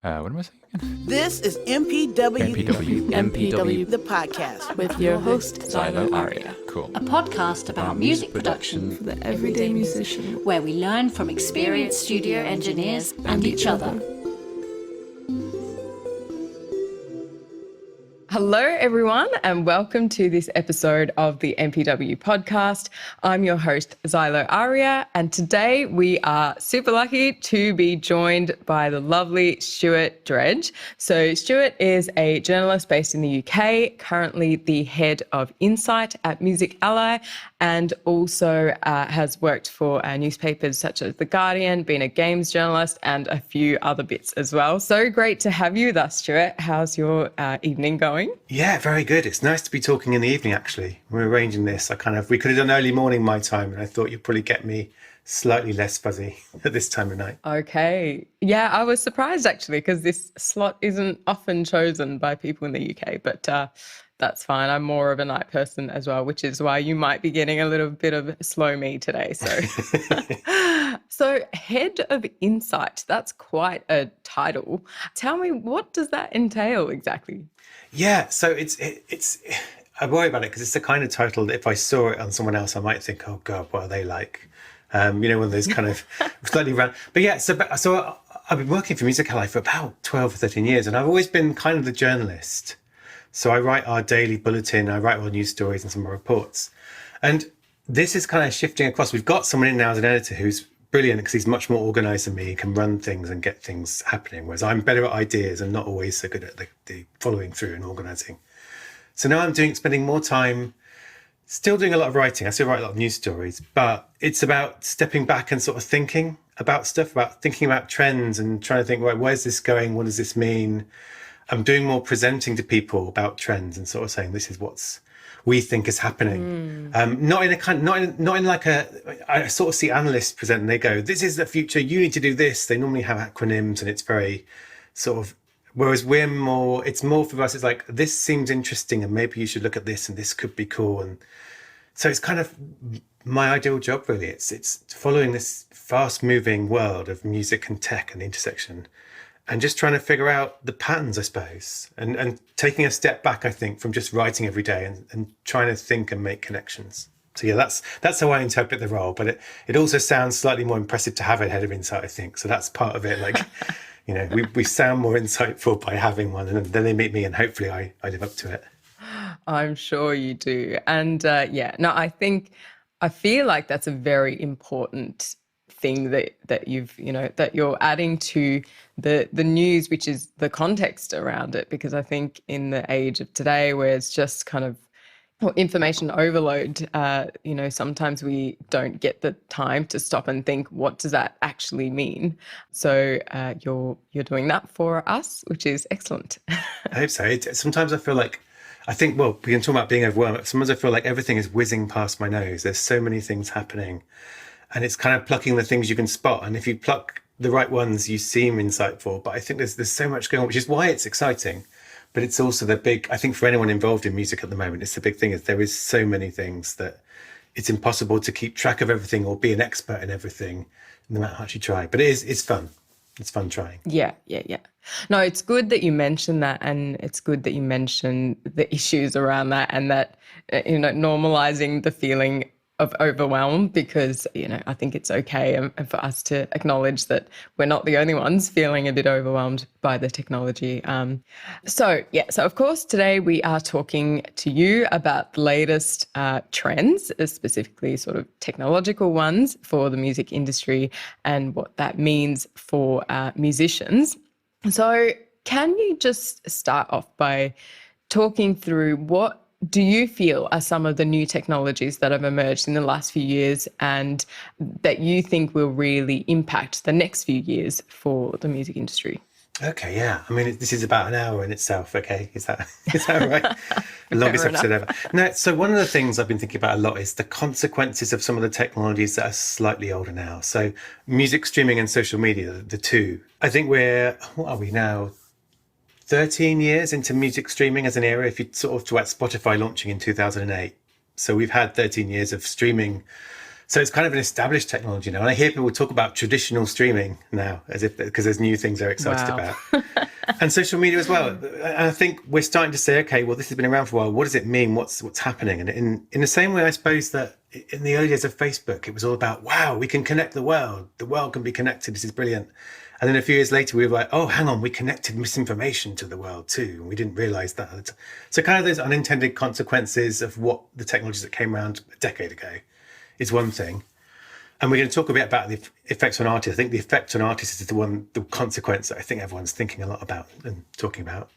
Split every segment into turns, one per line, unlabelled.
What am I saying again?
This is MPW,
MPW.
the podcast
with your host, Xylo Aria.
Cool.
A podcast about music production
For the everyday musician.
where we learn from experienced studio engineers and each other.
Hello, everyone, and welcome to this episode of the MPW podcast. I'm your host, Xylo Aria, and today we are super lucky to be joined by the lovely Stuart Dredge. So Stuart is a journalist based in the UK, currently the head of Insight at Music Ally, and also has worked for newspapers such as The Guardian, been a games journalist, and a few other bits as well. So great to have you thus, Stuart. How's your evening going?
Yeah, very good. It's nice to be talking in the evening, actually. We're arranging this. We could have done early morning my time, and I thought you'd probably get me slightly less fuzzy at this time of night.
Okay. Yeah, I was surprised actually because this slot isn't often chosen by people in the UK, but that's fine. I'm more of a night person as well, which is why you might be getting a little bit of slow me today. So head of Insight, that's quite a title. Tell me, what does that entail exactly?
Yeah, so it's I worry about it because it's the kind of title that if I saw it on someone else, I might think, oh God, what are they like? One of those kind of slightly round. But yeah, so I've been working for Music Ally for about 12 or 13 years, and I've always been kind of the journalist. So I write our daily bulletin, I write all news stories and some of our reports. And this is kind of shifting across. We've got someone in now as an editor who's brilliant because he's much more organised than me, can run things and get things happening, whereas I'm better at ideas and not always so good at the following through and organising. So now I'm spending more time still doing a lot of writing. I still write a lot of news stories, but it's about stepping back and sort of thinking about stuff, about thinking about trends and trying to think, right, where's this going? What does this mean? I'm doing more presenting to people about trends and sort of saying this is what's we think is happening. Not in like I sort of see analysts present and they go, this is the future, you need to do this. They normally have acronyms and it's very sort of, whereas it's more for us, it's like, this seems interesting and maybe you should look at this and this could be cool. And so it's kind of my ideal job really. It's following this fast moving world of music and tech and the intersection, and just trying to figure out the patterns, I suppose, and taking a step back, I think, from just writing every day and trying to think and make connections. So yeah, that's how I interpret the role. But it also sounds slightly more impressive to have a head of Insight, I think. So that's part of it. Like, we sound more insightful by having one, and then they meet me, and hopefully I live up to it.
I'm sure you do. And I feel like that's a very important thing that you're adding to the news, which is the context around it, because I think in the age of today where it's just kind of information overload, sometimes we don't get the time to stop and think, what does that actually mean? So you're doing that for us, which is excellent.
I hope so. Sometimes I feel like, we can talk about being overwhelmed. Sometimes I feel like everything is whizzing past my nose. There's so many things happening. And it's kind of plucking the things you can spot. And if you pluck the right ones, you seem insightful. But I think there's so much going on, which is why it's exciting. But it's also I think for anyone involved in music at the moment, it's the big thing is there is so many things that it's impossible to keep track of everything or be an expert in everything, no matter how much you try. But it's fun. It's fun trying.
Yeah. No, it's good that you mention that, and it's good that you mention the issues around that, and that, normalizing the feeling of overwhelm, because, I think it's okay and for us to acknowledge that we're not the only ones feeling a bit overwhelmed by the technology. So of course, today we are talking to you about the latest trends, specifically sort of technological ones for the music industry and what that means for musicians. So can you just start off by talking through what do you feel are some of the new technologies that have emerged in the last few years and that you think will really impact the next few years for the music industry?
Okay, yeah. I mean, this is about an hour in itself, okay? Is that right? The longest episode ever. No, so one of the things I've been thinking about a lot is the consequences of some of the technologies that are slightly older now. So music streaming and social media, the two. I think what are we now? 13 years into music streaming as an era, if you sort of talk about Spotify launching in 2008. So we've had 13 years of streaming So it's kind of an established technology now. And I hear people talk about traditional streaming now, as if because there's new things they're excited
Wow.
about. And social media as well. And I think we're starting to say, okay, well, this has been around for a while. What does it mean? What's happening? And in the same way, I suppose that in the early days of Facebook, it was all about, wow, we can connect the world. The world can be connected. This is brilliant. And then a few years later, we were like, oh, hang on, we connected misinformation to the world too. And we didn't realize that. So kind of those unintended consequences of what the technologies that came around a decade ago is one thing. And we're going to talk a bit about the effects on artists. I think the effect on artists is the consequence that I think everyone's thinking a lot about and talking about.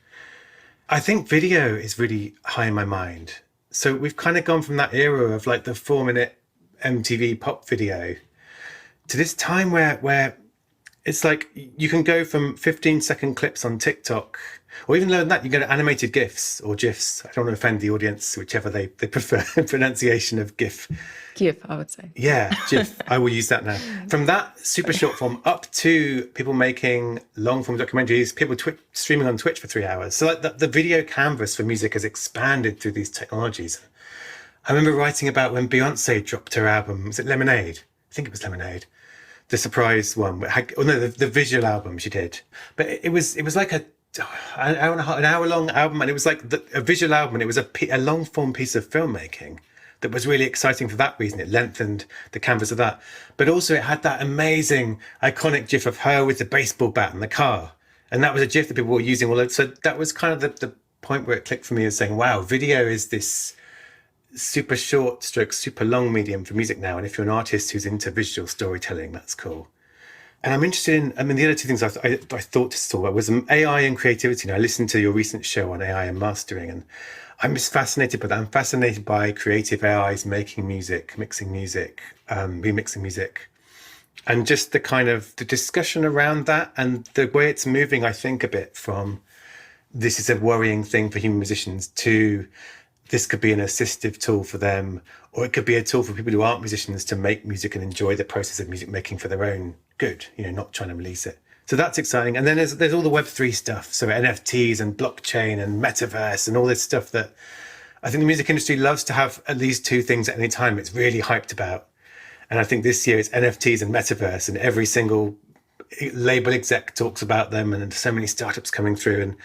I think video is really high in my mind. So we've kind of gone from that era of like the 4-minute MTV pop video to this time where it's like you can go from 15-second clips on TikTok, or even lower than that, you get animated GIFs or GIFs. I don't want to offend the audience, whichever they prefer pronunciation of GIF.
GIF, I would say.
Yeah, GIF. I will use that now. From that super short form up to people making long form documentaries, people streaming on Twitch for 3 hours. So like the video canvas for music has expanded through these technologies. I remember writing about when Beyonce dropped her album. Was it Lemonade? I think it was Lemonade. The surprise one. The visual album she did. But it was like an hour long album, and it was like a visual album, and it was a long form piece of filmmaking that was really exciting for that reason. It lengthened the canvas of that. But also it had that amazing, iconic GIF of her with the baseball bat in the car. And that was a GIF that people were using all over. So that was kind of the point where it clicked for me, as saying, wow, video is this super short stroke, super long medium for music now. And if you're an artist who's into visual storytelling, that's cool. And I'm interested in, the other two things I thought to talk about was AI and creativity. And I listened to your recent show on AI and mastering, and I'm just fascinated by that. I'm fascinated by creative AIs making music, mixing music, remixing music, and just the kind of the discussion around that and the way it's moving, I think, a bit from this is a worrying thing for human musicians to this could be an assistive tool for them, or it could be a tool for people who aren't musicians to make music and enjoy the process of music making for their own good, not trying to release it. So that's exciting. And then there's all the Web3 stuff. So NFTs and blockchain and metaverse and all this stuff that I think the music industry loves to have at least two things at any time it's really hyped about. And I think this year it's NFTs and metaverse, and every single label exec talks about them, and there's so many startups coming through.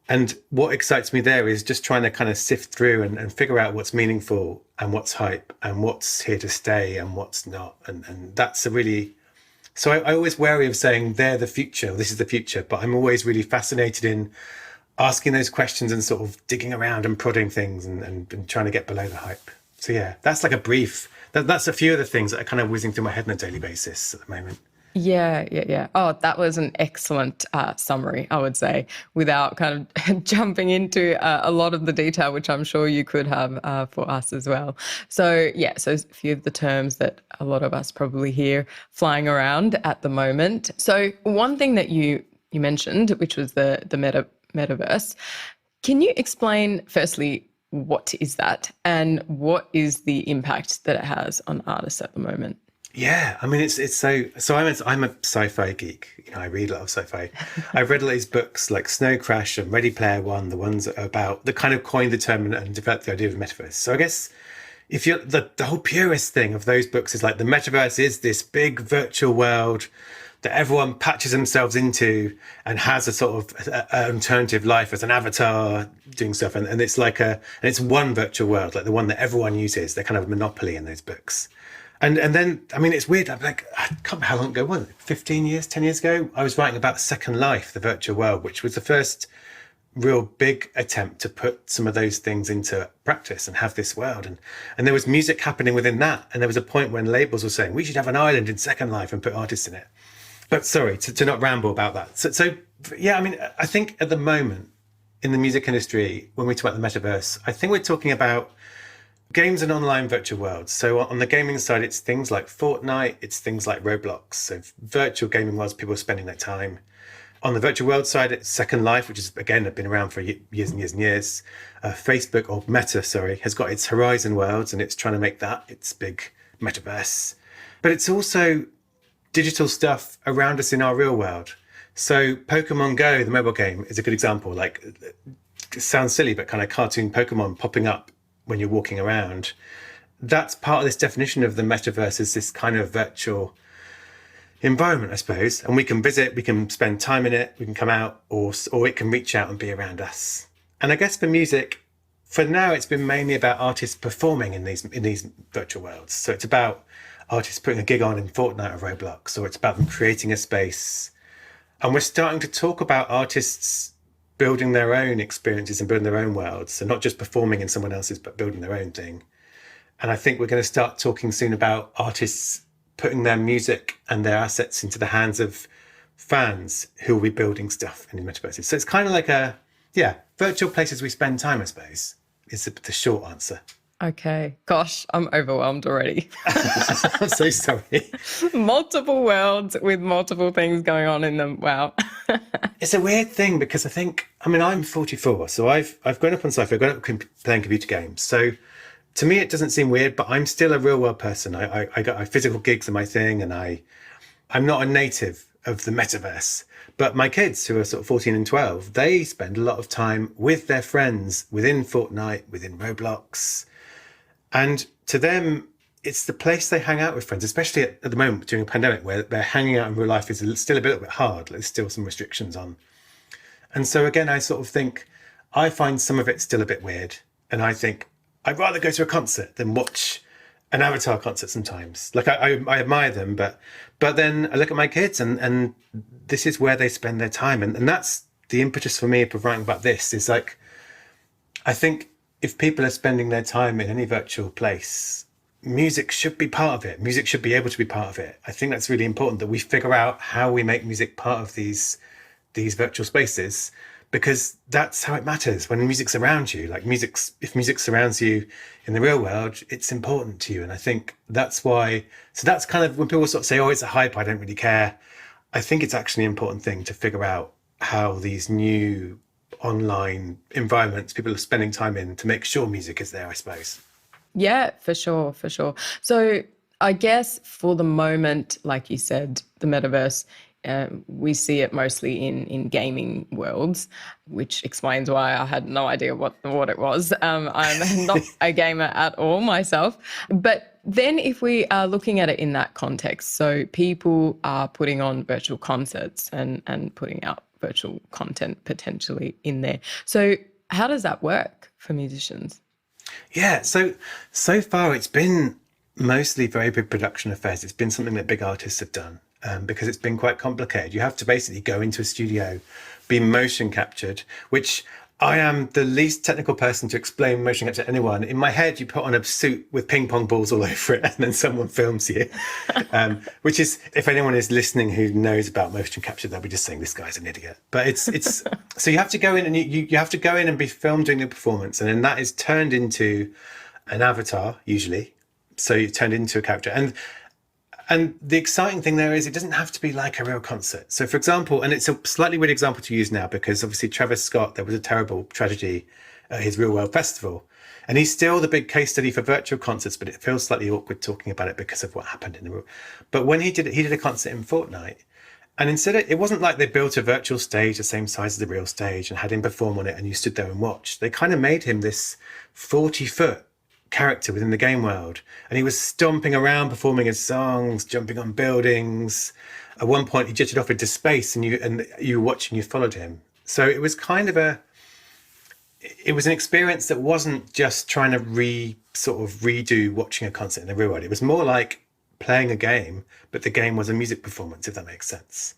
And what excites me there is just trying to kind of sift through and figure out what's meaningful and what's hype and what's here to stay and what's not. And that's a really... So I always wary of saying they're the future, this is the future, but I'm always really fascinated in asking those questions and sort of digging around and prodding things and trying to get below the hype. So yeah, that's like a brief, that's a few of the things that are kind of whizzing through my head on a daily basis at the moment.
Yeah. Oh, that was an excellent summary, I would say, without kind of jumping into a lot of the detail, which I'm sure you could have for us as well. So a few of the terms that a lot of us probably hear flying around at the moment. So one thing that you mentioned, which was the metaverse. Can you explain, firstly, what is that and what is the impact that it has on artists at the moment?
Yeah, I mean, it's so I'm a sci-fi geek. I read a lot of sci-fi. I've read all these books like Snow Crash and Ready Player One, the ones that are about that kind of coined the term and developed the idea of metaverse. So I guess if you're the whole purist thing of those books is like the metaverse is this big virtual world that everyone patches themselves into and has a sort of alternative life as an avatar doing stuff. And it's like and it's one virtual world, like the one that everyone uses. They're kind of a monopoly in those books. And then, I mean, it's weird. I'm like, I can't remember how long ago was it? 15 years, 10 years ago? I was writing about Second Life, the virtual world, which was the first real big attempt to put some of those things into practice and have this world. And there was music happening within that. And there was a point when labels were saying, we should have an island in Second Life and put artists in it. But sorry, to not ramble about that. So yeah, I mean, I think at the moment in the music industry, when we talk about the metaverse, I think we're talking about games and online virtual worlds. So on the gaming side, it's things like Fortnite, it's things like Roblox. So virtual gaming worlds, people are spending their time. On the virtual world side, it's Second Life, which is, again, been around for years and years and years. Facebook, or Meta, has got its Horizon worlds, and it's trying to make that its big metaverse. But it's also digital stuff around us in our real world. So Pokemon Go, the mobile game, is a good example. Like, it sounds silly, but kind of cartoon Pokemon popping up when you're walking around. that's part of this definition of the metaverse, is this kind of virtual environment, I suppose. And we can visit, we can spend time in it, we can come out, or it can reach out and be around us. And I guess for music, for now, it's been mainly about artists performing in these virtual worlds. So it's about artists putting a gig on in Fortnite or Roblox, or it's about them creating a space. And we're starting to talk about artists building their own experiences and building their own worlds. So not just performing in someone else's, but building their own thing. And I think we're going to start talking soon about artists putting their music and their assets into the hands of fans who will be building stuff in the metaverses. So it's kind of like virtual places we spend time, I suppose, is the short answer.
Okay. Gosh, I'm overwhelmed already.
I'm so sorry.
Multiple worlds with multiple things going on in them. Wow.
It's a weird thing because I'm 44, so I've grown up on sci-fi, I've grown up playing computer games. So to me, it doesn't seem weird, but I'm still a real world person. I got physical gigs are my thing, and I'm not a native of the metaverse. But my kids, who are sort of 14 and 12, they spend a lot of time with their friends within Fortnite, within Roblox. And to them, it's the place they hang out with friends, especially at the moment during a pandemic where they're hanging out in real life is still a bit hard. There's still some restrictions on. And so again, I sort of think I find some of it still a bit weird. And I think I'd rather go to a concert than watch an Avatar concert sometimes. Like I admire them, but then I look at my kids and this is where they spend their time. And that's the impetus for me of writing about this is like, I think if people are spending their time in any virtual place, music should be part of it. Music should be able to be part of it. I think that's really important that we figure out how we make music part of these virtual spaces, because that's how it matters when music's around you. Like if music surrounds you in the real world, it's important to you. And I think that's why, so that's kind of when people sort of say, oh, it's a hype, I don't really care. I think it's actually an important thing to figure out how these new online environments people are spending time in to make sure music is there, I suppose.
Yeah, for sure. So I guess for the moment, like you said, the metaverse, we see it mostly in gaming worlds, which explains why I had no idea what it was. I'm not a gamer at all myself. But then if we are looking at it in that context, so people are putting on virtual concerts and putting out virtual content potentially in there. So how does that work for musicians?
Yeah, so far it's been mostly very big production affairs. It's been something that big artists have done because it's been quite complicated. You have to basically go into a studio, be motion captured, which I am the least technical person to explain motion capture to anyone. In my head, you put on a suit with ping pong balls all over it and then someone films you, which is, if anyone is listening who knows about motion capture, they'll be just saying, this guy's an idiot. But it's so you have to go in and you have to go in and be filmed during the performance. And then that is turned into an avatar, usually. So you've turned into a character. And the exciting thing there is it doesn't have to be like a real concert. So for example, and it's a slightly weird example to use now because obviously Travis Scott, there was a terrible tragedy at his Real World Festival. And he's still the big case study for virtual concerts, but it feels slightly awkward talking about it because of what happened in the real. But when he did a concert in Fortnite. And instead, it wasn't like they built a virtual stage the same size as the real stage and had him perform on it and you stood there and watched. They kind of made him this 40-foot character within the game world, and he was stomping around performing his songs, jumping on buildings. At one point he jetted off into space and you were watching, you followed him. So it was kind of it was an experience that wasn't just trying to redo watching a concert in the real world. It was more like playing a game, but the game was a music performance, if that makes sense.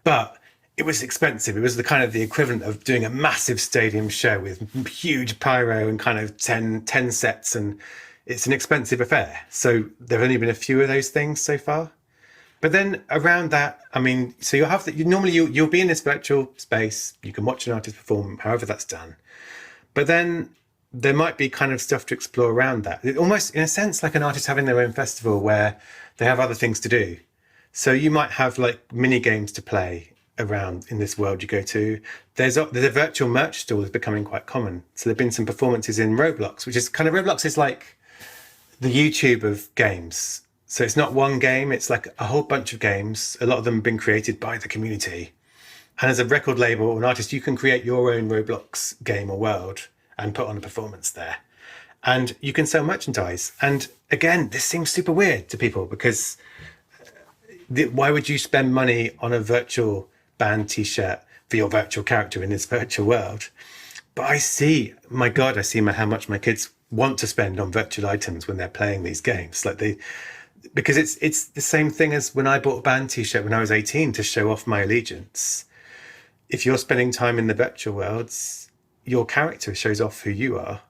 But it was expensive. It was the equivalent of doing a massive stadium show with huge pyro and kind of 10 sets. And it's an expensive affair. So there have only been a few of those things so far. But then around that, so you'll have you'll be in this virtual space. You can watch an artist perform, however that's done. But then there might be kind of stuff to explore around that. It almost, in a sense, like an artist having their own festival where they have other things to do. So you might have like mini games to play around in this world you go to. There's a virtual merch store that's becoming quite common. So there've been some performances in Roblox, which is kind of, Roblox is like the YouTube of games. So it's not one game, it's like a whole bunch of games. A lot of them have been created by the community. And as a record label or an artist, you can create your own Roblox game or world and put on a performance there. and you can sell merchandise. And again, this seems super weird to people because why would you spend money on a virtual band t-shirt for your virtual character in this virtual world? But I see how much my kids want to spend on virtual items when they're playing these games. Because it's the same thing as when I bought a band t-shirt when I was 18 to show off my allegiance. If you're spending time in the virtual worlds, your character shows off who you are.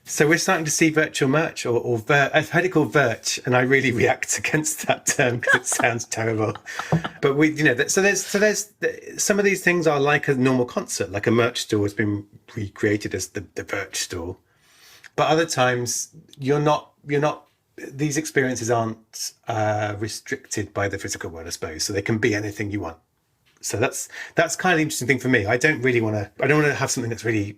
So we're starting to see virtual merch or I've heard it called virch, and I really react against that term because it sounds terrible. But so there's some of these things are like a normal concert, like a merch store has been recreated as the virch store. But other times you're not. These experiences aren't restricted by the physical world, I suppose. So they can be anything you want. So that's kind of the interesting thing for me. I don't want to have something that's really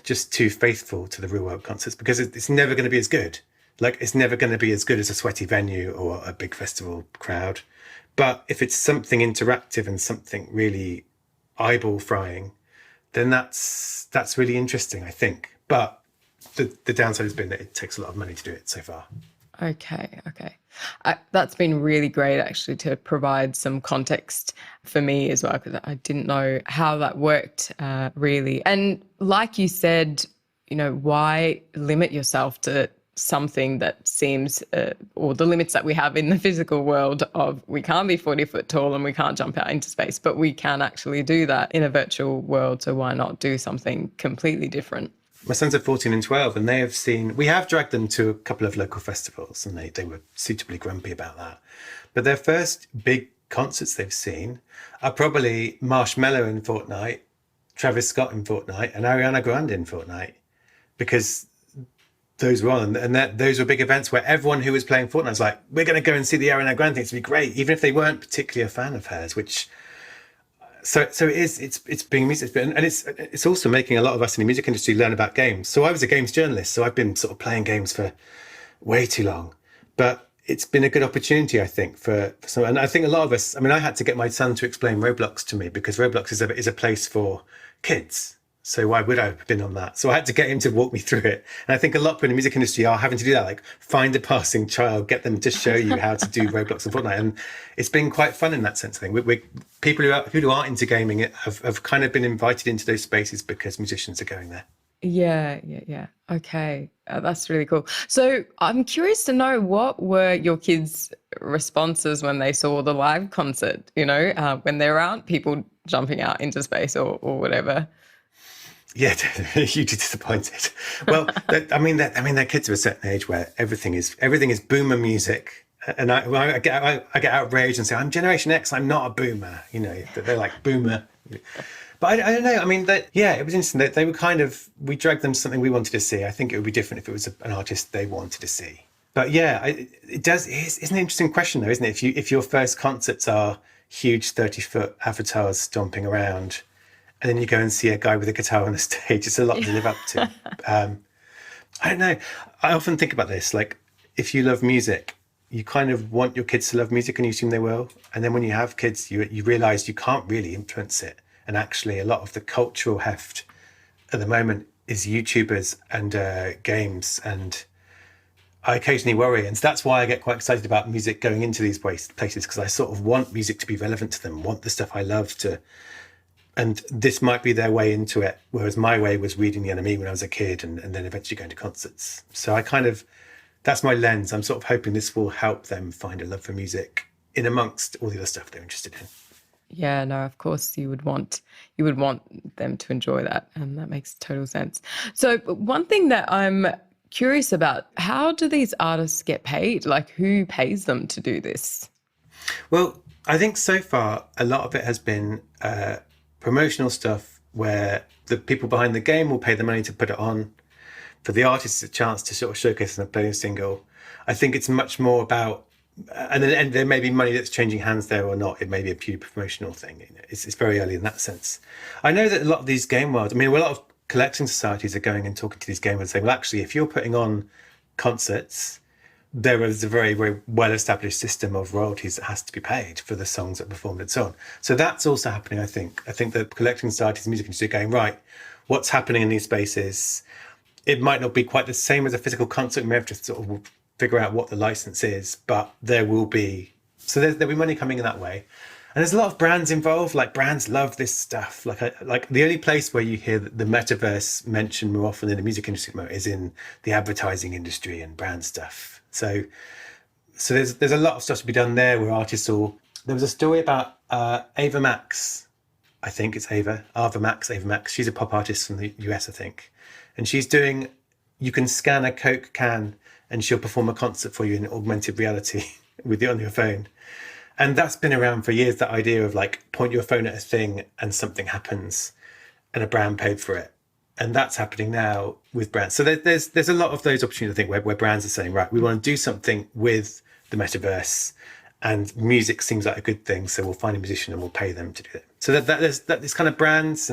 just too faithful to the real world concerts, because it's never going to be as good. Like, it's never going to be as good as a sweaty venue or a big festival crowd. But if it's something interactive and something really eyeball frying, then that's really interesting, I think. But the downside has been that it takes a lot of money to do it so far.
Okay. That's been really great, actually, to provide some context for me as well, because I didn't know how that worked really. And like you said, why limit yourself to something that seems, or the limits that we have in the physical world of we can't be 40 foot tall and we can't jump out into space, but we can actually do that in a virtual world. So why not do something completely different?
My sons are 14 and 12, and we have dragged them to a couple of local festivals, and they were suitably grumpy about that. But their first big concerts they've seen are probably Marshmello in Fortnite, Travis Scott in Fortnite, and Ariana Grande in Fortnite, because those were on, and those were big events where everyone who was playing Fortnite was like, we're going to go and see the Ariana Grande thing, it's going to be great, even if they weren't particularly a fan of hers, which... So it's being music, and it's also making a lot of us in the music industry learn about games. So I was a games journalist, so I've been sort of playing games for way too long, but it's been a good opportunity, I think, for some. And I think a lot of us. I mean, I had to get my son to explain Roblox to me because Roblox is a place for kids. So why would I have been on that? So I had to get him to walk me through it. And I think a lot of people in the music industry are having to do that, like find a passing child, get them to show you how to do Roblox and Fortnite. And it's been quite fun in that sense, I think. People who aren't into gaming have kind of been invited into those spaces because musicians are going there.
Yeah. Okay. That's really cool. So I'm curious to know, what were your kids' responses when they saw the live concert, when there aren't people jumping out into space or whatever?
Yeah, hugely disappointed. Well, they're kids of a certain age where everything is boomer music, and I get outraged and say, I'm Generation X, I'm not a boomer. They're like boomer. But I don't know. I mean, it was interesting that they were we dragged them to something we wanted to see. I think it would be different if it was an artist they wanted to see. But yeah, it's an interesting question though, isn't it? If your first concerts are huge 30-foot avatars stomping around, and then you go and see a guy with a guitar on the stage, it's a lot to live up to. I don't know. I often think about this, like, if you love music, you kind of want your kids to love music and you assume they will. And then when you have kids, you realise you can't really influence it. And actually, a lot of the cultural heft at the moment is YouTubers and games. And I occasionally worry. And so that's why I get quite excited about music going into these places, because I sort of want music to be relevant to them, want the stuff I love to... And this might be their way into it, whereas my way was reading the NME when I was a kid and then eventually going to concerts. So that's my lens. I'm sort of hoping this will help them find a love for music in amongst all the other stuff they're interested in.
Yeah, no, of course you would want them to enjoy that, and that makes total sense. So one thing that I'm curious about, how do these artists get paid? Like, who pays them to do this?
Well, I think so far a lot of it has been promotional stuff where the people behind the game will pay the money to put it on. For the artists, a chance to sort of showcase and play a single. I think it's much more about, and there may be money that's changing hands there or not. It may be a pure promotional thing. It's very early in that sense. I know that a lot of these game worlds, a lot of collecting societies are going and talking to these game worlds saying, well, actually, if you're putting on concerts, there is a very, very well-established system of royalties that has to be paid for the songs that are performed and so on. So that's also happening, I think. I think the collecting societies and music industry are going, right, what's happening in these spaces? it might not be quite the same as a physical concert. We may have to sort of figure out what the license is, but there will be, so there'll be money coming in that way. And there's a lot of brands involved. Like, brands love this stuff. Like the only place where you hear the metaverse mentioned more often in the music industry is in the advertising industry and brand stuff. So there's a lot of stuff to be done there where artists all. There was a story about Ava Max. I think it's Ava Max. She's a pop artist from the US, I think, and she's doing. You can scan a Coke can and she'll perform a concert for you in augmented reality with it on your phone. And that's been around for years, that idea of like point your phone at a thing and something happens and a brand paid for it. And that's happening now with brands. So there's a lot of those opportunities, I think, where brands are saying, right, we want to do something with the metaverse, and music seems like a good thing. So we'll find a musician and we'll pay them to do it. So there's kind of brands.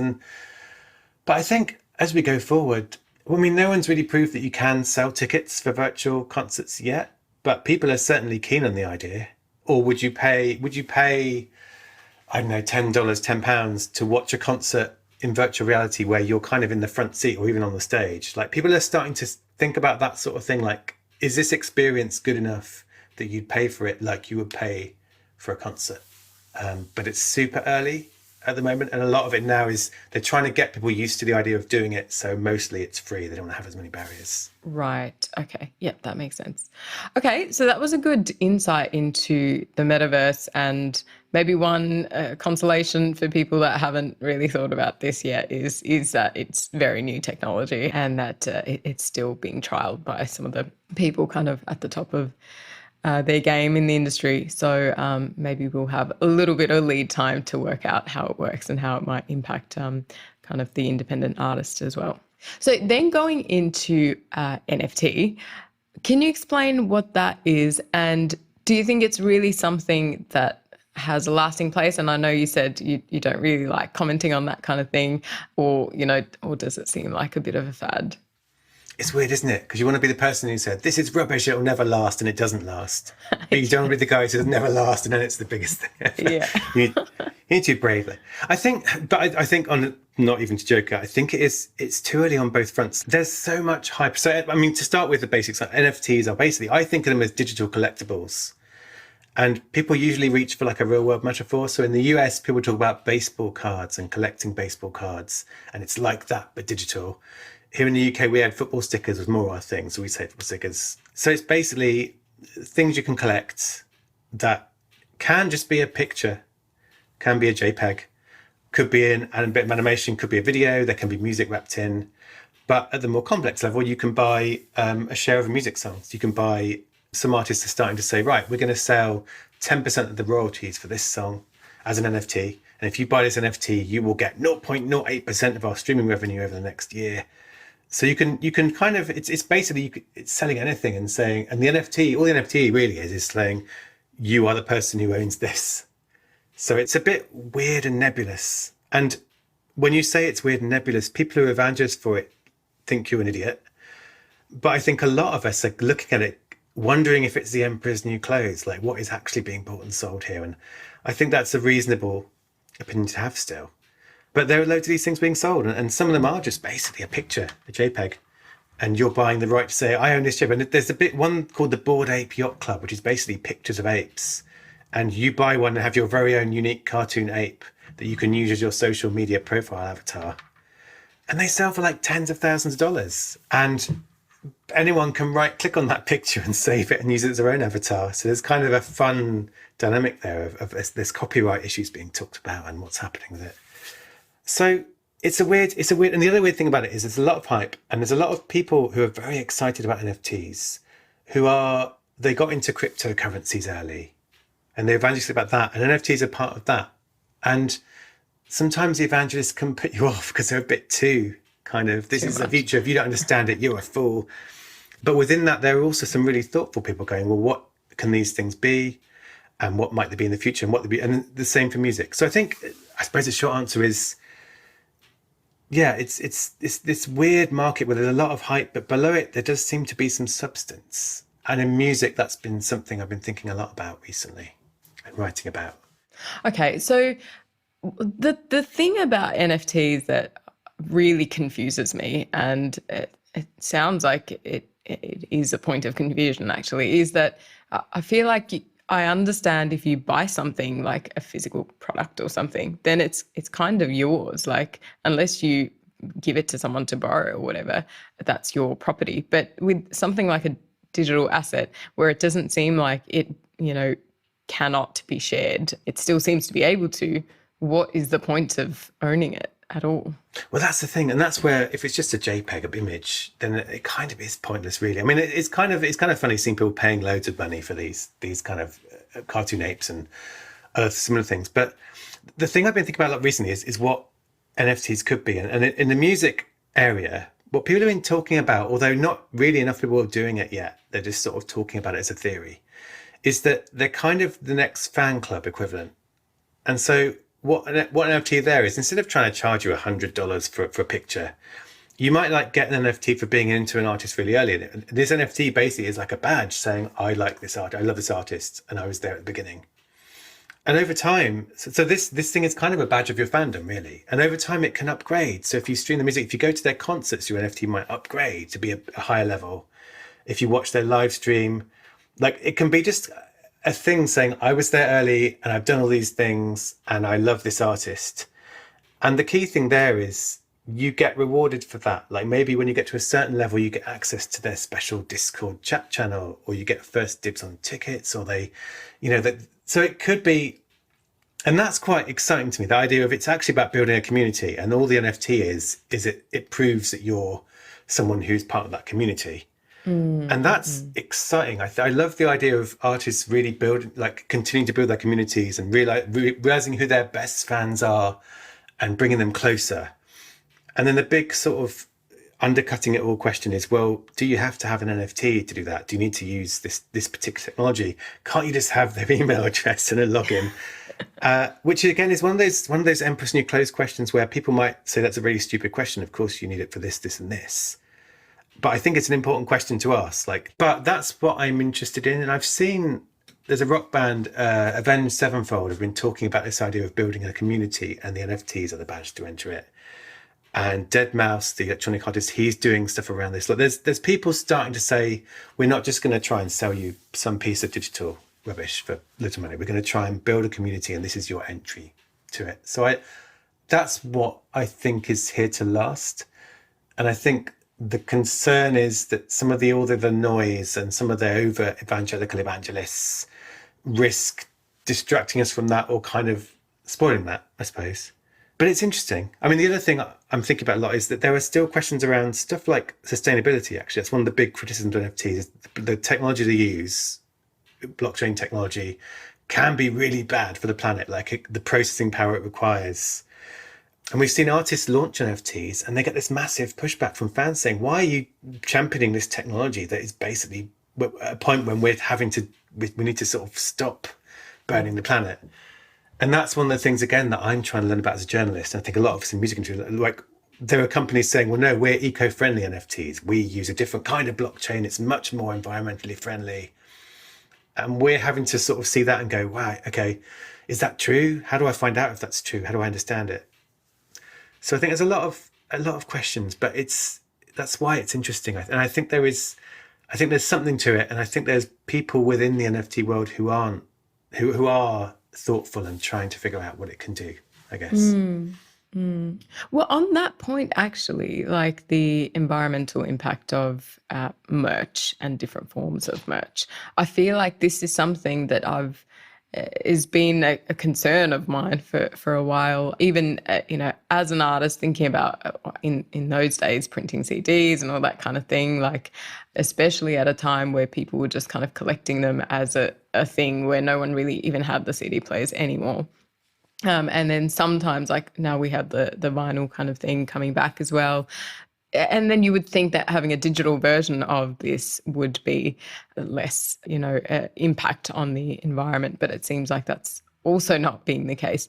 But I think as we go forward, I mean, no one's really proved that you can sell tickets for virtual concerts yet, but people are certainly keen on the idea. Or would you pay, I don't know, $10, £10 to watch a concert in virtual reality where you're kind of in the front seat or even on the stage? Like, people are starting to think about that sort of thing. Like, is this experience good enough that you'd pay for it like you would pay for a concert? But it's super early at the moment. And a lot of it now is they're trying to get people used to the idea of doing it. So mostly it's free. They don't want to have as many barriers.
Right. Okay. Yeah, that makes sense. Okay. So that was a good insight into the metaverse, and maybe one consolation for people that haven't really thought about this yet is that it's very new technology, and that it's still being trialed by some of the people kind of at the top of their game in the industry. So maybe we'll have a little bit of lead time to work out how it works and how it might impact kind of the independent artist as well. So then going into NFT, can you explain what that is? And do you think it's really something that has a lasting place? And I know you said you don't really like commenting on that kind of thing, or does it seem like a bit of a fad?
It's weird, isn't it? Because you want to be the person who said, this is rubbish, it'll never last, and it doesn't last. But you don't want to be the guy who says it'll never last, and then it's the biggest thing ever.
Yeah.
you need to be brave. I think on, not even to joke, I think it's too early on both fronts. There's so much hype. So, I mean, to start with the basics, NFTs are basically, I think of them as digital collectibles. And people usually reach for like a real world metaphor. So in the US, people talk about baseball cards and collecting baseball cards, and it's like that, but digital. Here in the UK, we had football stickers was more our thing. So we say football stickers. So it's basically things you can collect that can just be a picture, can be a JPEG, could be a bit of animation, could be a video, there can be music wrapped in. But at the more complex level, you can buy a share of a music song. So you can buy, some artists are starting to say, right, we're going to sell 10% of the royalties for this song as an NFT. And if you buy this NFT, you will get 0.08% of our streaming revenue over the next year. So you can kind of, it's basically, it's selling anything and saying, and the NFT, all the NFT really is saying, you are the person who owns this. So it's a bit weird and nebulous. And when you say it's weird and nebulous, people who are evangelists for it think you're an idiot. But I think a lot of us are looking at it, wondering if it's the emperor's new clothes, like what is actually being bought and sold here. And I think that's a reasonable opinion to have still. But there are loads of these things being sold, and some of them are just basically a picture, a JPEG, and you're buying the right to say, I own this JPEG. And there's one called the Bored Ape Yacht Club, which is basically pictures of apes. And you buy one and have your very own unique cartoon ape that you can use as your social media profile avatar. And they sell for like tens of thousands of dollars. And anyone can click on that picture and save it and use it as their own avatar. So there's kind of a fun dynamic there of there's copyright issues being talked about and what's happening with it. So it's a weird, and the other weird thing about it is there's a lot of hype, and there's a lot of people who are very excited about NFTs they got into cryptocurrencies early and they're evangelists about that, and NFTs are part of that. And sometimes the evangelists can put you off because they're a bit too kind of, this is the future. If you don't understand it, you're a fool. But within that, there are also some really thoughtful people going, well, what can these things be? And what might they be in the future? And what they be? And the same for music. So I suppose the short answer is, yeah, it's this weird market where there's a lot of hype, but below it, there does seem to be some substance. And in music, that's been something I've been thinking a lot about recently and writing about.
Okay, so the thing about NFTs that really confuses me, and it sounds like it is a point of confusion actually, is that I feel like I understand if you buy something like a physical product or something, then it's kind of yours. Like unless you give it to someone to borrow or whatever, that's your property. But with something like a digital asset where it doesn't seem like it, cannot be shared, it still seems to be able to. What is the point of owning it at all?
Well, that's the thing, and that's where if it's just a JPEG of image, then it kind of is pointless, really. I mean, it's kind of funny seeing people paying loads of money for these kind of cartoon apes and other similar things. But the thing I've been thinking about a lot recently is what NFTs could be, and in the music area, what people have been talking about, although not really enough people are doing it yet, they're just sort of talking about it as a theory, is that they're kind of the next fan club equivalent. And so what an NFT there is, instead of trying to charge you $100 for a picture, you might like get an NFT for being into an artist really early. This NFT basically is like a badge saying, I like this art, I love this artist, and I was there at the beginning. And over time, so this thing is kind of a badge of your fandom, really. And over time, it can upgrade. So if you stream the music, if you go to their concerts, your NFT might upgrade to be a higher level. If you watch their live stream, like it can be just a thing saying, I was there early and I've done all these things and I love this artist. And the key thing there is you get rewarded for that. Like maybe when you get to a certain level, you get access to their special Discord chat channel, or you get first dibs on tickets, or they, so it could be, and that's quite exciting to me, the idea of it's actually about building a community, and all the NFT is it proves that you're someone who's part of that community. And that's exciting. I love the idea of artists really continuing to build their communities and realizing who their best fans are and bringing them closer. And then the big sort of undercutting it all question is, well, do you have to have an NFT to do that? Do you need to use this particular technology? Can't you just have their email address and a login? Which again is one of those Empress New Clothes questions where people might say that's a really stupid question. Of course you need it for this, this, and this. But I think it's an important question to ask. But that's what I'm interested in. And I've seen there's a rock band, Avenged Sevenfold, have been talking about this idea of building a community, and the NFTs are the badge to enter it. And deadmau5, the electronic artist, he's doing stuff around this. Like there's people starting to say, we're not just going to try and sell you some piece of digital rubbish for little money. We're going to try and build a community, and this is your entry to it. So that's what I think is here to last. And I think the concern is that some of the noise and some of the over evangelical evangelists risk distracting us from that, or kind of spoiling that, I suppose. But it's interesting. I mean, the other thing I'm thinking about a lot is that there are still questions around stuff like sustainability, actually. That's one of the big criticisms of NFTs, is the technology they use, blockchain technology, can be really bad for the planet, like the processing power it requires. And we've seen artists launch NFTs and they get this massive pushback from fans saying, why are you championing this technology that is basically at a point when we need to sort of stop burning the planet? And that's one of the things, again, that I'm trying to learn about as a journalist. And I think a lot of us in music industry, like there are companies saying, well, no, we're eco-friendly NFTs. We use a different kind of blockchain. It's much more environmentally friendly. And we're having to sort of see that and go, wow, okay, is that true? How do I find out if that's true? How do I understand it? So I think there's a lot of questions, but that's why it's interesting. And I think there's something to it. And I think there's people within the NFT world who are thoughtful and trying to figure out what it can do, I guess.
Well, on that point, actually, like the environmental impact of merch and different forms of merch, I feel like this is something that has been a concern of mine for a while. Even as an artist, thinking about in those days printing CDs and all that kind of thing, like especially at a time where people were just kind of collecting them as a thing where no one really even had the CD players anymore. And then sometimes, like now we have the vinyl kind of thing coming back as well. And then you would think that having a digital version of this would be less, impact on the environment, but it seems like that's also not being the case.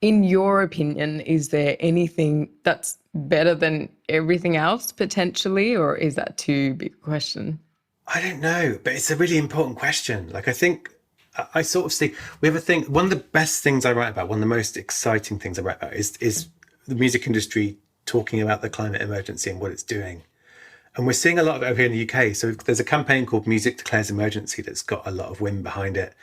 In your opinion, is there anything that's better than everything else potentially, or is that too big a question?
I don't know, but it's a really important question. Like, I think I sort of see, we have a thing, one of the best things I write about, one of the most exciting things I write about is the music industry talking about the climate emergency and what it's doing. And we're seeing a lot of it over here in the UK. So there's a campaign called Music Declares Emergency that's got a lot of wind behind it.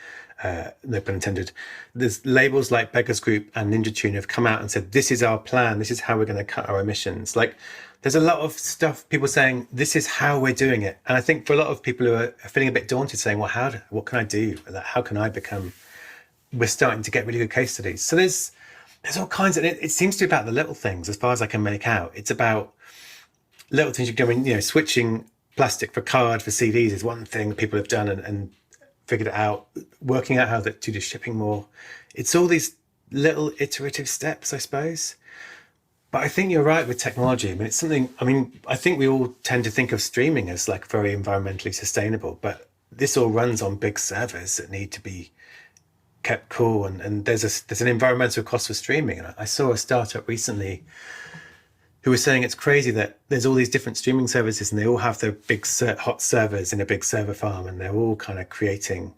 No pun intended. There's labels like Beggars Group and Ninja Tune have come out and said, this is our plan. This is how we're going to cut our emissions. Like, there's a lot of stuff, people saying, this is how we're doing it. And I think for a lot of people who are feeling a bit daunted, saying, well, what can I do? How can I become, we're starting to get really good case studies. So there's all kinds of, it seems to be about the little things as far as I can make out. It's about little things you're doing, switching plastic for card, for CDs is one thing people have done and figured it out, working out how to do shipping more. It's all these little iterative steps, I suppose. But I think you're right with technology. I mean, it's something, I think we all tend to think of streaming as like very environmentally sustainable, but this all runs on big servers that need to be kept cool. And there's an environmental cost for streaming. And I saw a startup recently who was saying it's crazy that there's all these different streaming services and they all have their big hot servers in a big server farm and they're all kind of creating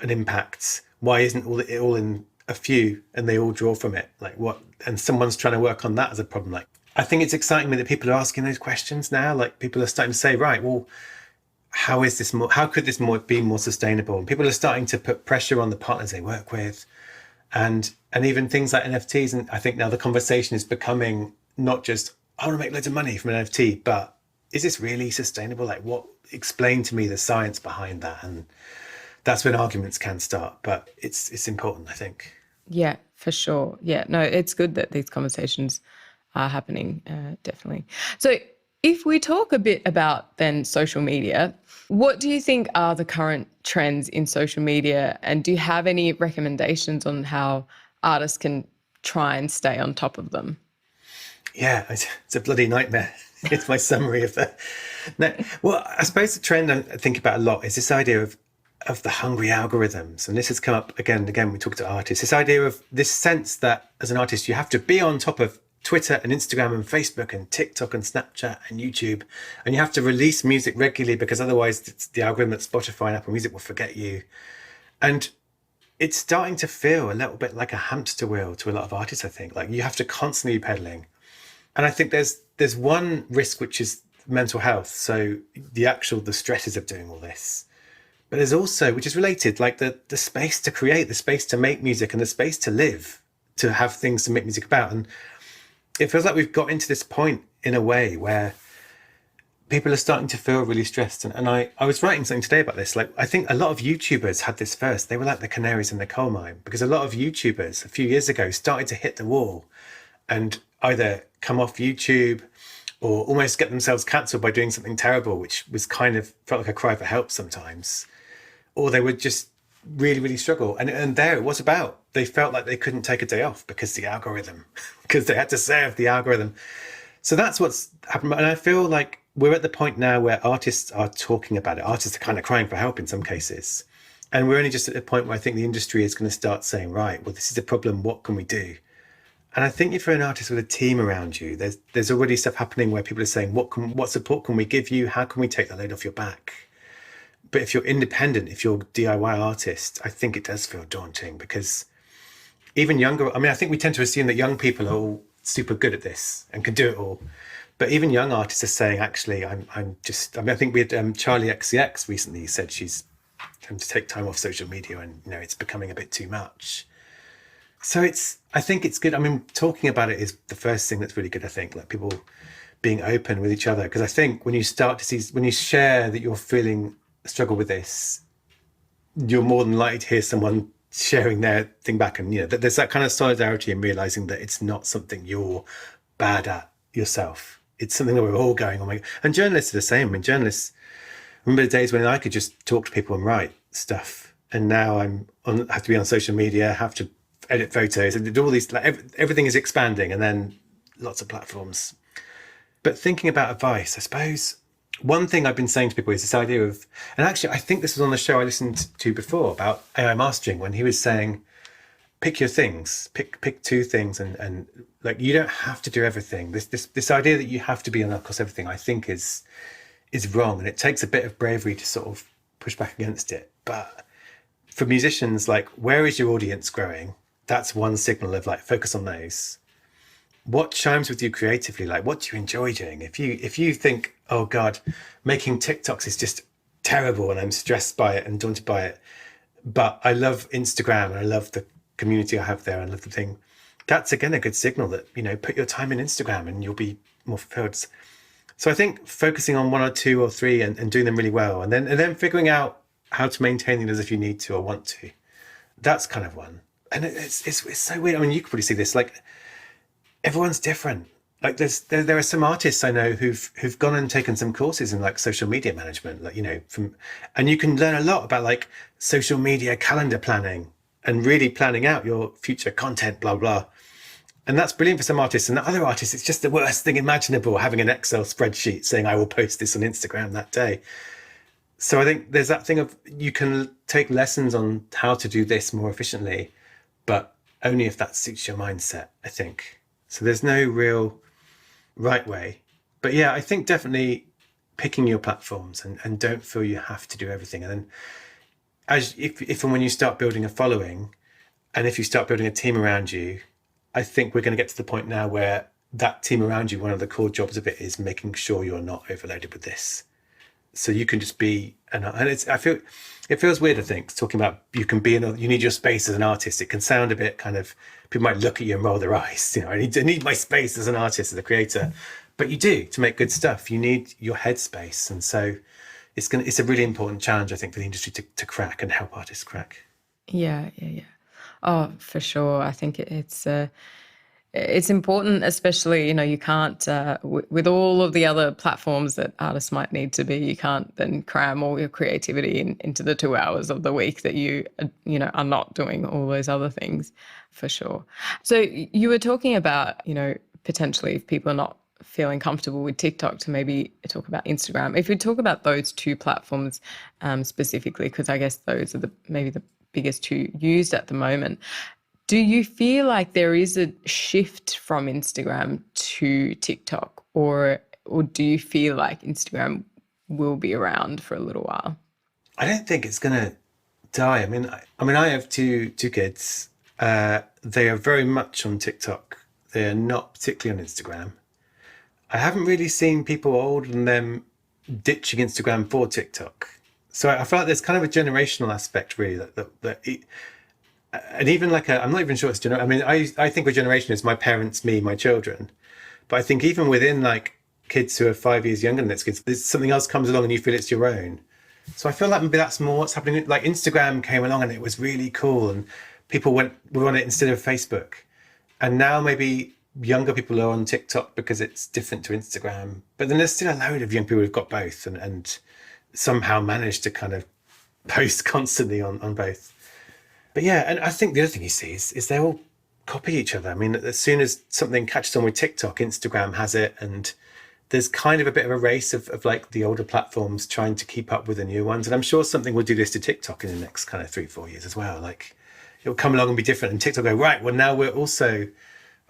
an impact. Why isn't it all in a few and they all draw from it? Like what? And someone's trying to work on that as a problem. Like, I think it's exciting me that people are asking those questions now. Like people are starting to say, right, well, how could this be more sustainable? And people are starting to put pressure on the partners they work with and even things like NFTs. And I think now the conversation is becoming not just, I want to make loads of money from an NFT, but is this really sustainable? Like explain to me the science behind that. And that's when arguments can start, but it's important, I think.
Yeah, for sure. Yeah, no, it's good that these conversations are happening, definitely. So if we talk a bit about then social media, what do you think are the current trends in social media? And do you have any recommendations on how artists can try and stay on top of them?
Yeah, it's a bloody nightmare. It's my summary of that. No, well, I suppose the trend I think about a lot is this idea of the hungry algorithms. And this has come up again and again. We talk to artists, this idea of this sense that as an artist, you have to be on top of Twitter and Instagram and Facebook and TikTok and Snapchat and YouTube. And you have to release music regularly because otherwise the algorithm at Spotify and Apple Music will forget you. And it's starting to feel a little bit like a hamster wheel to a lot of artists, I think. Like you have to constantly be pedaling. And I think there's one risk, which is mental health. So the stresses of doing all this. But there's also, which is related, like the space to create, the space to make music and the space to live, to have things to make music about. And it feels like we've got into this point in a way where people are starting to feel really stressed. And I was writing something today about this. Like, I think a lot of YouTubers had this first. They were like the canaries in the coal mine because a lot of YouTubers a few years ago started to hit the wall and either come off YouTube or almost get themselves cancelled by doing something terrible, which was kind of felt like a cry for help sometimes. Or they would just really, really struggle. And there it was about, they felt like they couldn't take a day off because the algorithm, because they had to serve the algorithm. So that's what's happened. And I feel like we're at the point now where artists are talking about it. Artists are kind of crying for help in some cases. And we're only just at the point where I think the industry is going to start saying, right, well, this is a problem. What can we do? And I think if you're an artist with a team around you, there's already stuff happening where people are saying, what support can we give you? How can we take the load off your back? But if you're independent, if you're a DIY artist, I think it does feel daunting because even younger, I think we tend to assume that young people are all super good at this and can do it all. But even young artists are saying, actually, I think we had Charlie XCX recently said she's having to take time off social media and, it's becoming a bit too much. So I think it's good. Talking about it is the first thing that's really good, I think, like people being open with each other. Because I think when you share that you're feeling a struggle with this, you're more than likely to hear someone sharing their thing back. And, there's that kind of solidarity and realizing that it's not something you're bad at yourself. It's something that we're all going on. And journalists are the same. Journalists, remember the days when I could just talk to people and write stuff. And now I have to be on social media, have to edit photos and do all these, like everything is expanding and then lots of platforms. But thinking about advice, I suppose one thing I've been saying to people is this idea of, and actually I think this was on the show I listened to before about AI mastering, when he was saying, pick your things, pick two things and like, you don't have to do everything. This idea that you have to be on across everything, I think is wrong. And it takes a bit of bravery to sort of push back against it. But for musicians, like, where is your audience growing? That's one signal of like, focus on those. what chimes with you creatively? Like, what do you enjoy doing? If you think, oh God, making TikToks is just terrible and I'm stressed by it and daunted by it, but I love Instagram and I love the community I have there and I love the thing, that's again a good signal that, you know, put your time in Instagram and you'll be more fulfilled. So I think focusing on one or two or three and doing them really well, and then figuring out how to maintain those if you need to or want to. That's kind of one. And it's so weird. I mean, you could probably see this. Like, everyone's different. Like, there are some artists I know who've gone and taken some courses in like social media management, like, you know, and you can learn a lot about like social media calendar planning and really planning out your future content, blah blah. And that's brilliant for some artists. And other artists, it's just the worst thing imaginable, having an Excel spreadsheet saying, I will post this on Instagram that day. So I think there's that thing of, you can take lessons on how to do this more efficiently, but only if that suits your mindset, I think. So there's no real right way. But yeah, I think definitely picking your platforms and don't feel you have to do everything. And then if and when you start building a following, and if you start building a team around you, I think we're going to get to the point now where that team around you, one of the core jobs of it is making sure you're not overloaded with this. So you can just be, I feel it feels weird, I think, talking about you need your space as an artist. It can sound a bit kind of, people might look at you and roll their eyes. You know, I need my space as an artist, as a creator. But you do, to make good stuff, you need your headspace. And so it's a really important challenge, I think, for the industry to crack and help artists crack.
Yeah. Oh, for sure. I think it's important, especially, you know, you can't, with all of the other platforms that artists might need to be, you can't then cram all your creativity into the 2 hours of the week that you know, are not doing all those other things, for sure. So you were talking about, you know, potentially if people are not feeling comfortable with TikTok, to maybe talk about Instagram. If we talk about those two platforms specifically, because I guess those are maybe the biggest two used at the moment, do you feel like there is a shift from Instagram to TikTok, or do you feel like Instagram will be around for a little while?
I don't think it's going to die. I mean, I have two kids. They are very much on TikTok. They are not particularly on Instagram. I haven't really seen people older than them ditching Instagram for TikTok. So I feel like there's kind of a generational aspect, really, and even like I'm not even sure it's I mean, I think a generation is my parents, me, my children. But I think even within like kids who are 5 years younger than this kids, there's something else comes along and you feel it's your own. So I feel like maybe that's more what's happening. Like Instagram came along and it was really cool and people were on it instead of Facebook. And now maybe younger people are on TikTok because it's different to Instagram. But then there's still a load of young people who've got both and somehow managed to kind of post constantly on both. But yeah, and I think the other thing you see is they all copy each other. I mean, as soon as something catches on with TikTok, Instagram has it, and there's kind of a bit of a race of like the older platforms trying to keep up with the new ones. And I'm sure something will do this to TikTok in the next kind of 3-4 years as well. Like it'll come along and be different, and TikTok go, right, well now we're also,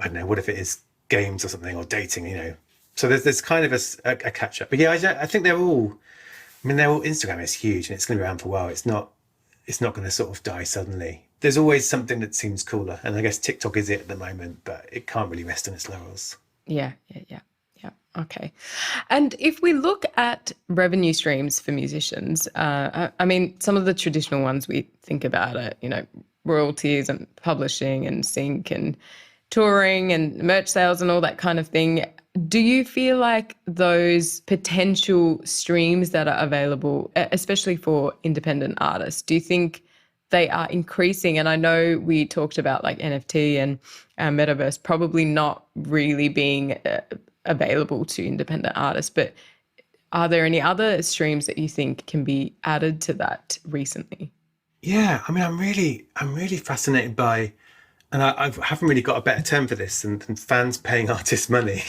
I don't know, what if it is games or something, or dating, you know? So there's kind of a catch up. But yeah, I think Instagram is huge and it's going to be around for a while. It's not going to sort of die suddenly. There's always something that seems cooler. And I guess TikTok is it at the moment, but it can't really rest on its laurels.
Yeah. Okay. And if we look at revenue streams for musicians, I mean, some of the traditional ones we think about are, you know, royalties and publishing and sync and touring and merch sales and all that kind of thing. Do you feel like those potential streams that are available, especially for independent artists, do you think they are increasing? And I know we talked about like NFT and metaverse probably not really being available to independent artists, but are there any other streams that you think can be added to that recently?
Yeah, I mean, I'm really fascinated by, and I haven't really got a better term for this than fans paying artists money.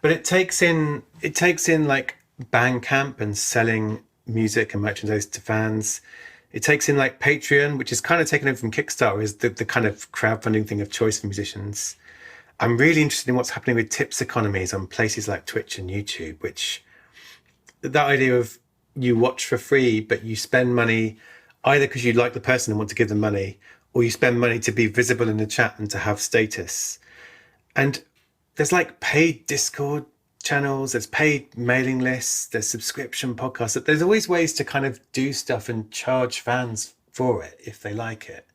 But it takes in like Bandcamp and selling music and merchandise to fans. It takes in like Patreon, which is kind of taken over from Kickstarter, is the kind of crowdfunding thing of choice for musicians. I'm really interested in what's happening with tips economies on places like Twitch and YouTube, which that idea of you watch for free, but you spend money either because you like the person and want to give them money, or you spend money to be visible in the chat and to have status. And there's like paid Discord channels, there's paid mailing lists, there's subscription podcasts. There's always ways to kind of do stuff and charge fans for it if they like it.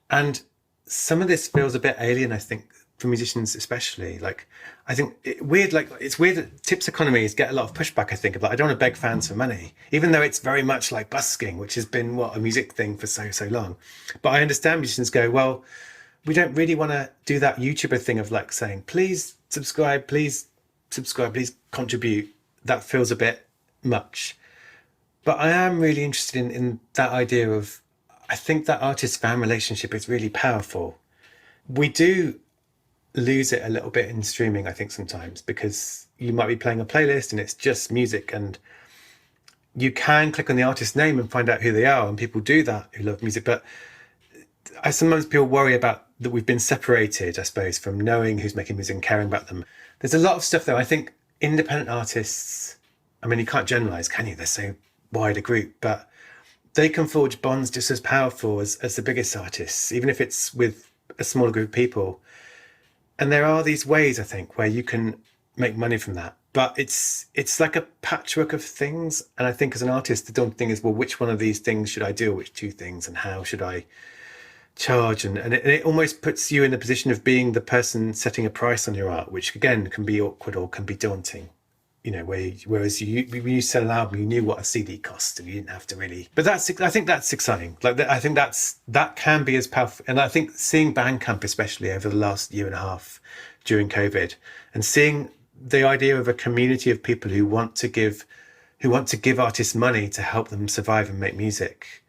And some of this feels a bit alien, I think, for musicians especially. Like, I think it's weird that tips economies get a lot of pushback, I think, about I don't want to beg fans for money, even though it's very much like busking, which has been a music thing for so long. But I understand musicians go, well, we don't really want to do that YouTuber thing of like saying, please subscribe, please contribute. That feels a bit much. But I am really interested in that idea of, I think that artist-fan relationship is really powerful. We do lose it a little bit in streaming, I think, sometimes, because you might be playing a playlist and it's just music, and you can click on the artist's name and find out who they are, and people do that who love music. But I sometimes people worry about that we've been separated, I suppose, from knowing who's making music and caring about them. There's a lot of stuff, though. I think independent artists, I mean, you can't generalize, can you? They're so wide a group, but they can forge bonds just as powerful as the biggest artists, even if it's with a smaller group of people. And there are these ways, I think, where you can make money from that. But it's like a patchwork of things. And I think as an artist, the daunting thing is, well, which one of these things should I do, or which two things, and how should I charge? And it almost puts you in the position of being the person setting a price on your art, which again can be awkward or can be daunting. You know, whereas when you sell an album, you knew what a CD cost, and you didn't have to really. But I think that's exciting. Like, I think that can be as powerful. And I think seeing Bandcamp, especially over the last year and a half during COVID, and seeing the idea of a community of people who want to give artists money to help them survive and make music.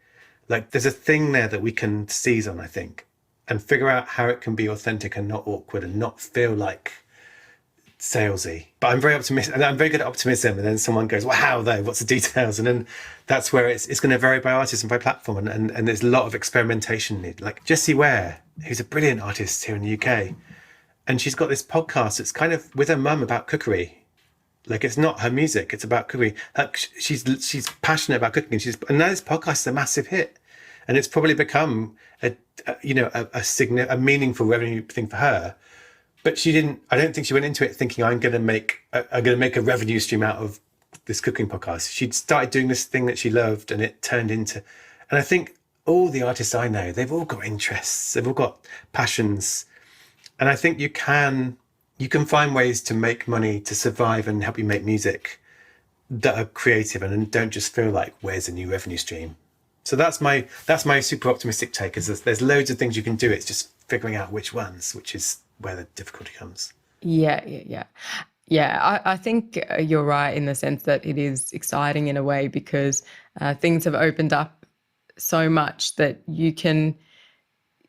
Like, there's a thing there that we can seize on, I think, and figure out how it can be authentic and not awkward and not feel like salesy. But I'm very optimistic, and I'm very good at optimism, and then someone goes, well, how though, what's the details? And then that's where it's going to vary by artist and by platform, and there's a lot of experimentation needed. Like Jessie Ware, who's a brilliant artist here in the UK, and she's got this podcast that's kind of with her mum about cookery. Like, it's not her music, it's about cookery. Like, she's passionate about cooking, and now this podcast is a massive hit, and it's probably become a meaningful revenue thing for her. But I don't think she went into it thinking, I'm going to make a revenue stream out of this cooking podcast. She'd started doing this thing that she loved, and it turned into, and I think all the artists I know, they've all got interests, they've all got passions. And I think you can find ways to make money to survive and help you make music that are creative and don't just feel like, where's a new revenue stream? So that's my super optimistic take, is there's loads of things you can do. It's just figuring out which ones, which is where the difficulty comes.
Yeah. I think you're right in the sense that it is exciting in a way, because things have opened up so much that you can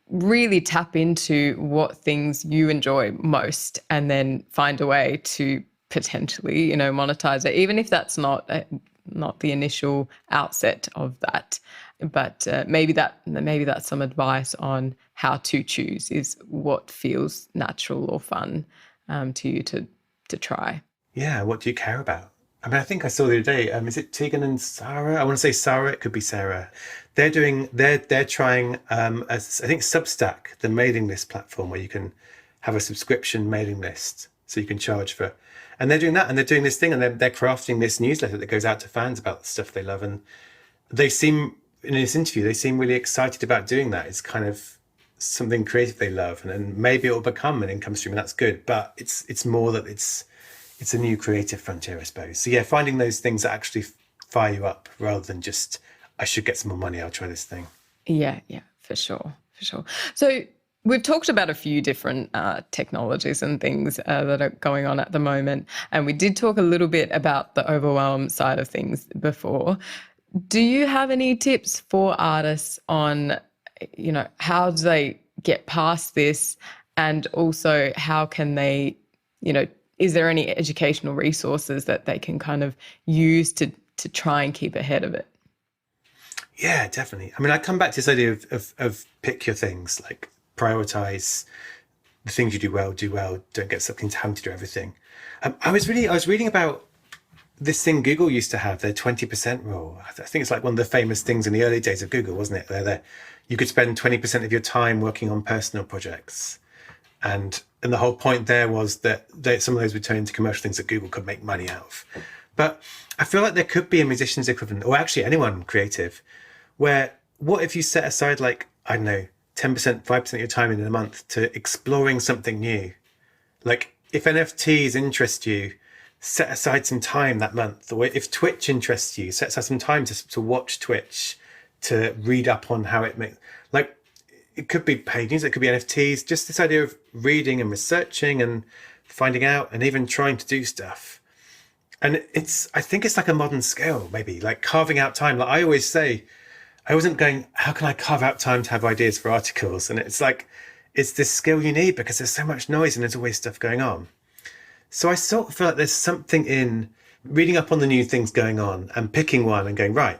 really tap into what things you enjoy most, and then find a way to potentially, monetize it, even if that's not the initial outset of that. But maybe that's some advice on how to choose, is what feels natural or fun to you to try.
Yeah, what do you care about? I mean, I think I saw the other day, is it Tegan and Sarah? I want to say Sarah, it could be Sarah. They're trying, I think Substack, the mailing list platform where you can have a subscription mailing list, so you can charge for, and they're doing that, and they're doing this thing, and they're crafting this newsletter that goes out to fans about the stuff they love. And they seem, in this interview, they seem really excited about doing that. It's kind of something creative they love, and then maybe it'll become an income stream, and that's good. But it's more that it's a new creative frontier, I suppose. So yeah, finding those things that actually fire you up, rather than just, I should get some more money, I'll try this thing.
Yeah, for sure. So we've talked about a few different technologies and things that are going on at the moment, and we did talk a little bit about the overwhelm side of things before. Do you have any tips for artists on, how do they get past this, and also how can they, is there any educational resources that they can kind of use to try and keep ahead of it?
Yeah, definitely. I mean, I come back to this idea of pick your things, like prioritize the things you do well, don't get sucked into having to do everything. I was reading about this thing Google used to have, their 20% rule. I think it's like one of the famous things in the early days of Google, wasn't it? Where you could spend 20% of your time working on personal projects, and And the whole point there was that some of those would turn into commercial things that Google could make money out of. But I feel like there could be a musician's equivalent, or actually anyone creative, where what if you set aside like, I don't know, 10%, 5% of your time in a month to exploring something new? Like if NFTs interest you, set aside some time that month. Or if Twitch interests you, set aside some time to watch Twitch, to read up on how it makes, like, it could be paid news, it could be NFTs, just this idea of reading and researching and finding out and even trying to do stuff. And I think it's like a modern skill, maybe, like carving out time. Like I always say, I wasn't going, how can I carve out time to have ideas for articles? And it's like, it's this skill you need because there's so much noise and there's always stuff going on. So I sort of feel like there's something in reading up on the new things going on and picking one and going, right.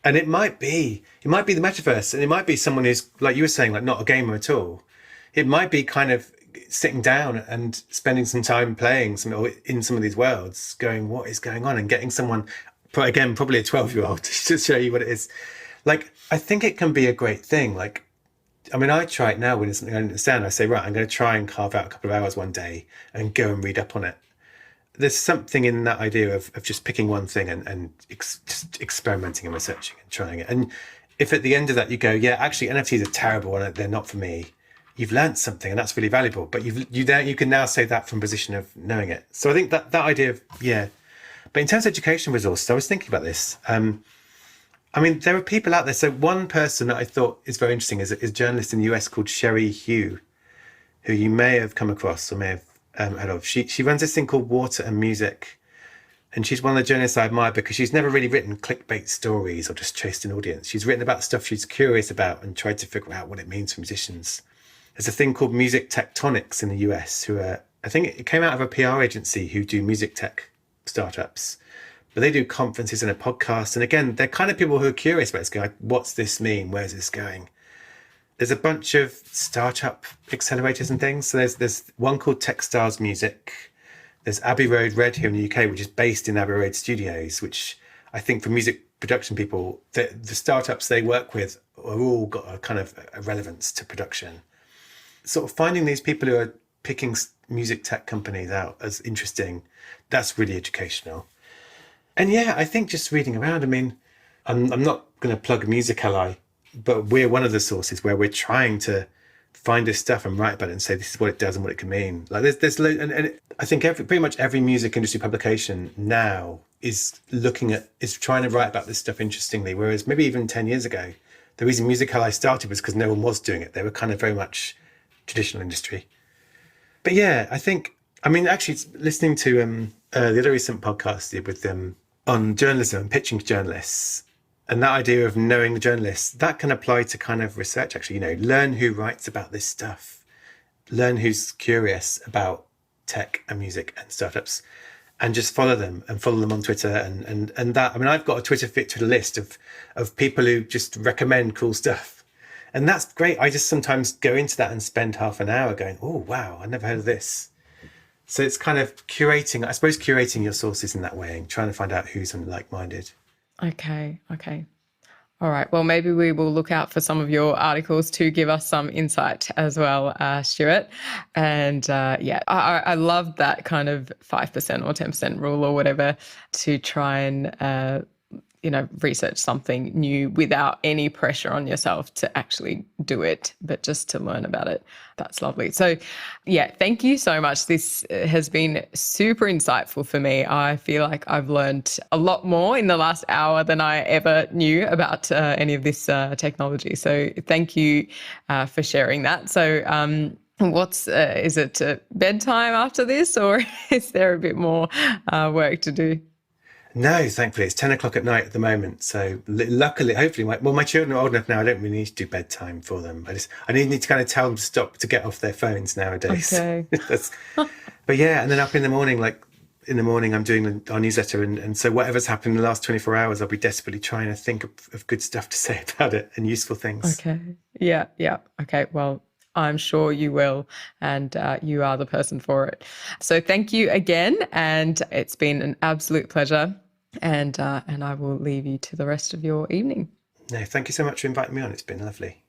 And it might be the metaverse, and it might be someone who's, like you were saying, like not a gamer at all. It might be kind of sitting down and spending some time playing in some of these worlds, going, what is going on? And getting someone, again, probably a 12-year-old to show you what it is. Like, I think it can be a great thing. Like, I mean, I try it now when it's something I don't understand. I say, right, I'm going to try and carve out a couple of hours one day and go and read up on it. There's something in that idea of just picking one thing and just experimenting and researching and trying it. And if at the end of that you go, yeah, actually NFTs are terrible and they're not for me, you've learned something and that's really valuable. But you can now say that from a position of knowing it. So I think that idea of, yeah. But in terms of education resources, I was thinking about this. I mean, there are people out there. So one person that I thought is very interesting is a journalist in the US called Sherry Hugh, who you may have come across or may have heard of. She runs this thing called Water and Music. And she's one of the journalists I admire because she's never really written clickbait stories or just chased an audience. She's written about stuff she's curious about and tried to figure out what it means for musicians. There's a thing called Music Tectonics in the US, who are, I think it came out of a PR agency who do music tech startups. But they do conferences and a podcast. And again, they're kind of people who are curious about this, going like, what's this mean? Where's this going? There's a bunch of startup accelerators and things. So there's one called Techstars Music. There's Abbey Road Red here in the UK, which is based in Abbey Road Studios, which I think for music production people, the startups they work with are all got a kind of a relevance to production. Sort of finding these people who are picking music tech companies out as interesting, that's really educational. And yeah, I think just reading around, I mean, I'm not going to plug Music Ally, but we're one of the sources where we're trying to find this stuff and write about it and say this is what it does and what it can mean. Like there's and I think pretty much every music industry publication now is trying to write about this stuff interestingly, whereas maybe even 10 years ago, the reason Music Ally started was because no one was doing it. They were kind of very much traditional industry. But yeah, I think, I mean, actually listening to the other recent podcast I did with them on journalism and pitching to journalists, and that idea of knowing the journalists, that can apply to kind of research, actually, learn who writes about this stuff, learn who's curious about tech and music and startups, and just follow them on Twitter. And that, I mean, I've got a Twitter list of people who just recommend cool stuff. And that's great. I just sometimes go into that and spend half an hour going, oh, wow, I never heard of this. So it's kind of curating your sources in that way and trying to find out who's like-minded.
Okay. All right. Well, maybe we will look out for some of your articles to give us some insight as well, Stuart. And I love that kind of 5% or 10% rule or whatever to try and research something new without any pressure on yourself to actually do it, but just to learn about it. That's lovely. So yeah, thank you so much. This has been super insightful for me. I feel like I've learned a lot more in the last hour than I ever knew about any of this technology. So thank you for sharing that. So is it bedtime after this, or is there a bit more work to do?
No, thankfully it's 10 o'clock at night at the moment. So luckily, hopefully, my children are old enough now. I don't really need to do bedtime for them. I need to kind of tell them to get off their phones nowadays.
Okay.
But yeah, and then up in the morning, I'm doing our newsletter. And so whatever's happened in the last 24 hours, I'll be desperately trying to think of good stuff to say about it and useful things.
Okay. Yeah. Okay. Well, I'm sure you will, and you are the person for it. So thank you again, and it's been an absolute pleasure. And I will leave you to the rest of your evening.
No, thank you so much for inviting me on. It's been lovely.